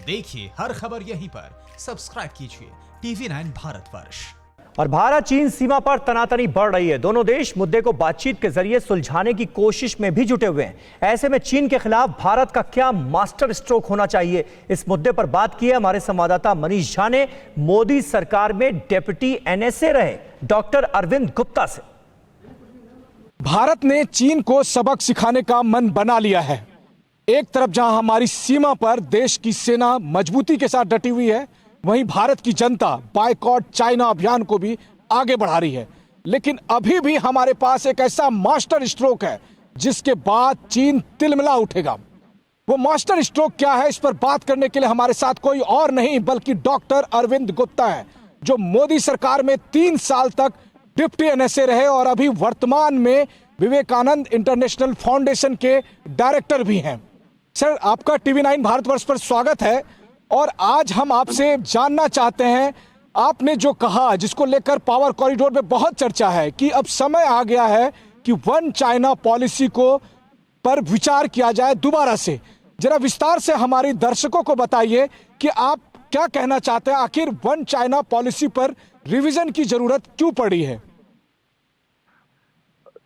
देखिए हर खबर यहीं पर, सब्सक्राइब कीजिए TV9 भारतवर्ष। और भारत चीन सीमा पर तनातनी बढ़ रही है। दोनों देश मुद्दे को बातचीत के जरिए सुलझाने की कोशिश में भी जुटे हुए हैं। ऐसे में चीन के खिलाफ भारत का क्या मास्टर स्ट्रोक होना चाहिए, इस मुद्दे पर बात की है हमारे संवाददाता मनीष झा ने मोदी सरकार में डेप्यूटी NSA रहे डॉक्टर अरविंद गुप्ता से। भारत ने चीन को सबक सिखाने का मन बना लिया है। एक तरफ जहां हमारी सीमा पर देश की सेना मजबूती के साथ डटी हुई है, वहीं भारत की जनता बायकॉट चाइना अभियान को भी आगे बढ़ा रही है। लेकिन अभी भी हमारे पास एक ऐसा मास्टर स्ट्रोक है जिसके बाद चीन तिलमिला उठेगा। वो मास्टर स्ट्रोक क्या है, इस पर बात करने के लिए हमारे साथ कोई और नहीं बल्कि डॉक्टर अरविंद गुप्ता है, जो मोदी सरकार में 3 साल तक डिप्टी NSA रहे और अभी वर्तमान में विवेकानंद इंटरनेशनल फाउंडेशन के डायरेक्टर भी हैं। सर, आपका TV9 भारतवर्ष पर स्वागत है। और आज हम आपसे जानना चाहते हैं, आपने जो कहा, जिसको लेकर पावर कॉरिडोर में बहुत चर्चा है कि अब समय आ गया है कि वन चाइना पॉलिसी को पर विचार किया जाए दोबारा से। जरा विस्तार से हमारे दर्शकों को बताइए कि आप क्या कहना चाहते हैं, आखिर वन चाइना पॉलिसी पर रिवीजन की जरूरत क्यों पड़ी है?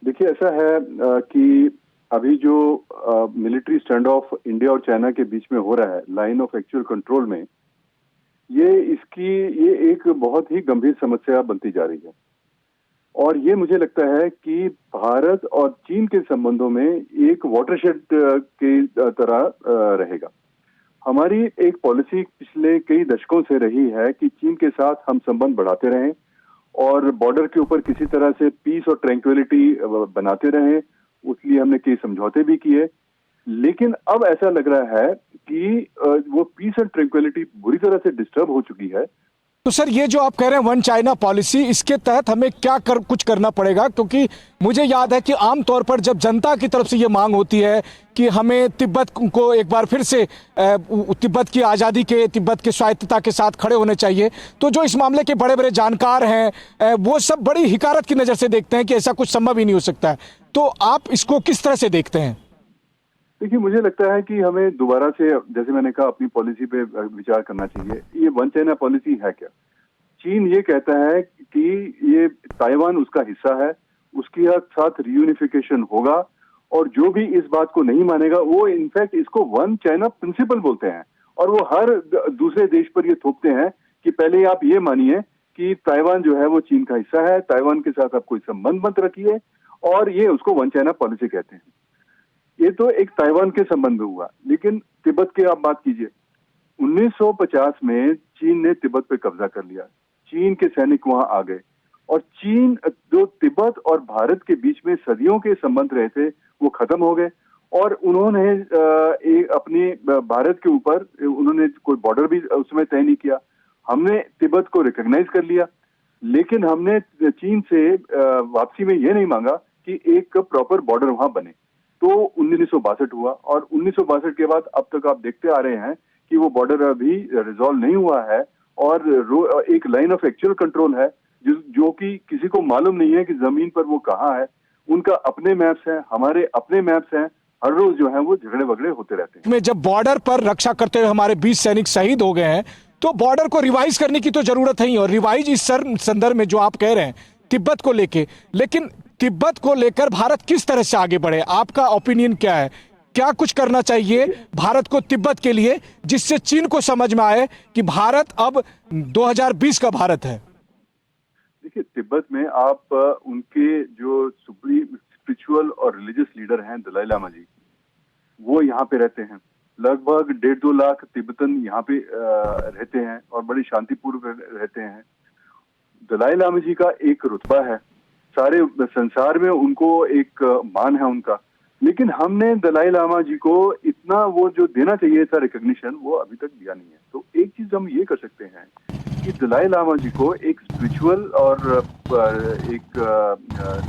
देखिए, ऐसा है कि अभी जो मिलिट्री स्टैंड ऑफ इंडिया और चाइना के बीच में हो रहा है, लाइन ऑफ एक्चुअल कंट्रोल में, ये एक बहुत ही गंभीर समस्या बनती जा रही है। और ये मुझे लगता है कि भारत और चीन के संबंधों में एक वाटरशेड की तरह रहेगा। हमारी एक पॉलिसी पिछले कई दशकों से रही है कि चीन के साथ हम संबंध बढ़ाते रहें और बॉर्डर के ऊपर किसी तरह से पीस और ट्रैंक्विलिटी बनाते रहें। उसलिए हमने कई समझौते भी किए, लेकिन अब ऐसा लग रहा है कि वो पीस एंड ट्रैंक्विलिटी बुरी तरह से डिस्टर्ब हो चुकी है। तो सर, ये जो आप कह रहे हैं वन चाइना पॉलिसी, इसके तहत हमें कुछ करना पड़ेगा? क्योंकि मुझे याद है कि आमतौर पर जब जनता की तरफ से ये मांग होती है कि हमें तिब्बत को एक बार फिर से तिब्बत की आज़ादी के, तिब्बत के स्वायत्तता के साथ खड़े होने चाहिए, तो जो इस मामले के बड़े बड़े जानकार हैं वो सब बड़ी हिकारत की नज़र से देखते हैं कि ऐसा कुछ संभव ही नहीं हो सकता है। तो आप इसको किस तरह से देखते हैं? देखिए, मुझे लगता है कि हमें दोबारा से, जैसे मैंने कहा, अपनी पॉलिसी पे विचार करना चाहिए। ये वन चाइना पॉलिसी है क्या? चीन ये कहता है कि ये ताइवान उसका हिस्सा है, उसके साथ रियूनिफिकेशन होगा, और जो भी इस बात को नहीं मानेगा वो इनफैक्ट इसको वन चाइना प्रिंसिपल बोलते हैं। और वो हर दूसरे देश पर ये थोपते हैं कि पहले आप ये मानिए कि ताइवान जो है वो चीन का हिस्सा है, ताइवान के साथ आप कोई संबंध मत रखिए, और ये उसको वन चाइना पॉलिसी कहते हैं। ये तो एक ताइवान के संबंध में हुआ, लेकिन तिब्बत की आप बात कीजिए। 1950 में चीन ने तिब्बत पे कब्जा कर लिया, चीन के सैनिक वहां आ गए, और चीन जो तिब्बत और भारत के बीच में सदियों के संबंध रहे थे वो खत्म हो गए। और उन्होंने अपने भारत के ऊपर उन्होंने कोई बॉर्डर भी उसमें तय नहीं किया। हमने तिब्बत को रिकॉग्नाइज कर लिया, लेकिन हमने चीन से वापसी में ये नहीं मांगा कि एक प्रॉपर बॉर्डर वहां बने। तो 1962 हुआ, और 1962 के बाद अब तक आप देखते आ रहे हैं कि वो बॉर्डर अभी रिजॉल्व नहीं हुआ है, और एक लाइन ऑफ एक्चुअल कंट्रोल है जो कि किसी को मालूम नहीं है कि जमीन पर वो कहाँ है। उनका अपने मैप्स हैं, हमारे अपने मैप्स हैं, हर रोज जो है वो झगड़े वगड़े होते रहते हैं। में जब बॉर्डर पर रक्षा करते हुए हमारे 20 सैनिक शहीद हो गए हैं, तो बॉर्डर को रिवाइज करने की तो जरूरत है ही। और रिवाइज इस संदर्भ में जो आप कह रहे हैं तिब्बत को लेके, लेकिन तिब्बत को लेकर भारत किस तरह से आगे बढ़े, आपका ओपिनियन क्या है? क्या कुछ करना चाहिए भारत को तिब्बत के लिए, जिससे चीन को समझ में आए कि भारत अब 2020 का भारत है? देखिए, तिब्बत में आप उनके जो स्पिरिचुअल और रिलीजियस लीडर हैं दलाई लामा जी, वो यहाँ पे रहते हैं। लगभग 1.5-2 लाख तिब्बतन यहाँ पे रहते हैं और बड़ी शांतिपूर्वक रहते हैं। दलाई लामा जी का एक रुतबा है, सारे संसार में उनको एक मान है उनका, लेकिन हमने दलाई लामा जी को इतना वो जो देना चाहिए था रिकॉग्निशन, वो अभी तक दिया नहीं है। तो एक चीज हम ये कर सकते हैं कि दलाई लामा जी को एक स्पिरिचुअल और एक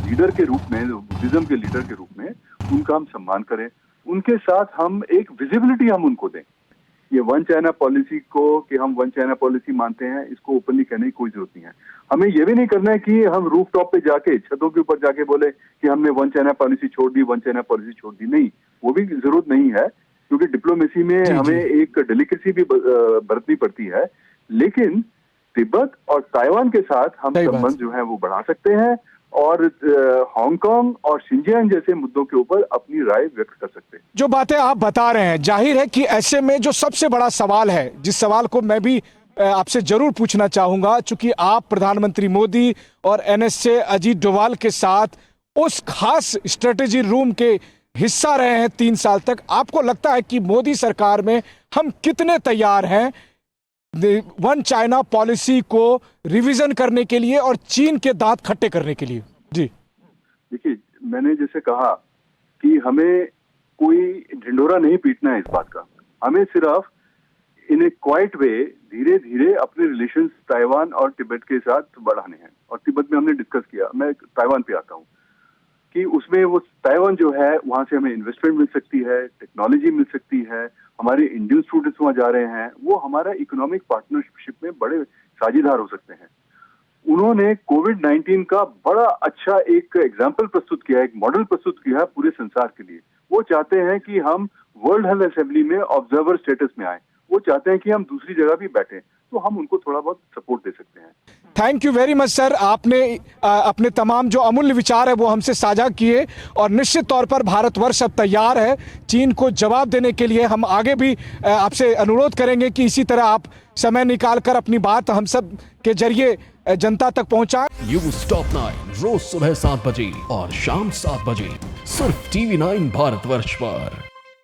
लीडर के रूप में, बुद्धिज्म के लीडर के रूप में उनका हम सम्मान करें, उनके साथ हम एक विजिबिलिटी हम उनको दें। ये वन चाइना पॉलिसी को कि हम वन चाइना पॉलिसी मानते हैं, इसको ओपनली कहने की कोई जरूरत नहीं है। हमें ये भी नहीं करना है कि हम रूफ टॉप पे जाके, छतों के ऊपर जाके बोले कि हमने वन चाइना पॉलिसी छोड़ दी, वन चाइना पॉलिसी छोड़ दी। नहीं, वो भी जरूरत नहीं है। क्योंकि डिप्लोमेसी में जी, हमें एक डेलिकेसी भी बरतनी पड़ती है, लेकिन तिब्बत और ताइवान के साथ हम सही बात। संबंध जो है वो बढ़ा सकते हैं और हांगकांग और शिंजियांग जैसे मुद्दों के ऊपर अपनी राय व्यक्त कर सकते हैं। जो बातें आप बता रहे हैं, जाहिर है कि ऐसे में जो सबसे बड़ा सवाल है, जिस सवाल को मैं भी आपसे जरूर पूछना चाहूंगा, चूंकि आप प्रधानमंत्री मोदी और एनएसए अजीत डोभाल के साथ उस खास स्ट्रेटेजी रूम के हिस्सा रहे हैं 3 साल तक, आपको लगता है कि मोदी सरकार में हम कितने तैयार हैं वन चाइना पॉलिसी को रिवीजन करने के लिए और चीन के दांत खट्टे करने के लिए? जी देखिए, मैंने जैसे कहा कि हमें कोई ढिंडोरा नहीं पीटना है इस बात का, हमें सिर्फ इन ए क्वाइट वे धीरे धीरे अपने रिलेशंस ताइवान और तिब्बत के साथ बढ़ाने हैं। और तिब्बत में हमने डिस्कस किया, मैं ताइवान पे आता हूँ कि उसमें वो ताइवान जो है वहां से हमें इन्वेस्टमेंट मिल सकती है, टेक्नोलॉजी मिल सकती है, हमारे इंडियन स्टूडेंट्स वहां जा रहे हैं, वो हमारा इकोनॉमिक पार्टनरशिप में बड़े साझेदार हो सकते हैं। उन्होंने कोविड-19 का बड़ा अच्छा एक एग्जाम्पल प्रस्तुत किया, एक मॉडल प्रस्तुत किया पूरे संसार के लिए। वो चाहते हैं कि हम वर्ल्ड हेल्थ असेंबली में ऑब्जर्वर स्टेटस में आए, वो चाहते हैं कि हम दूसरी जगह भी बैठें, तो हम उनको थोड़ा बहुत सपोर्ट दे सकते हैं। Thank you very much sir, आपने अपने तमाम जो अमूल्य विचार है वो हमसे साझा किए और निश्चित तौर पर भारतवर्ष अब तैयार है चीन को जवाब देने के लिए। हम आगे भी आपसे अनुरोध करेंगे कि इसी तरह आप समय निकालकर अपनी बात हम सब के जरिए जनता तक पहुंचाएं। न्यूज़ टॉप 9 रोज सुबह 7 बजे और शाम 7 बजे सिर्फ TV9 भारतवर्ष पर।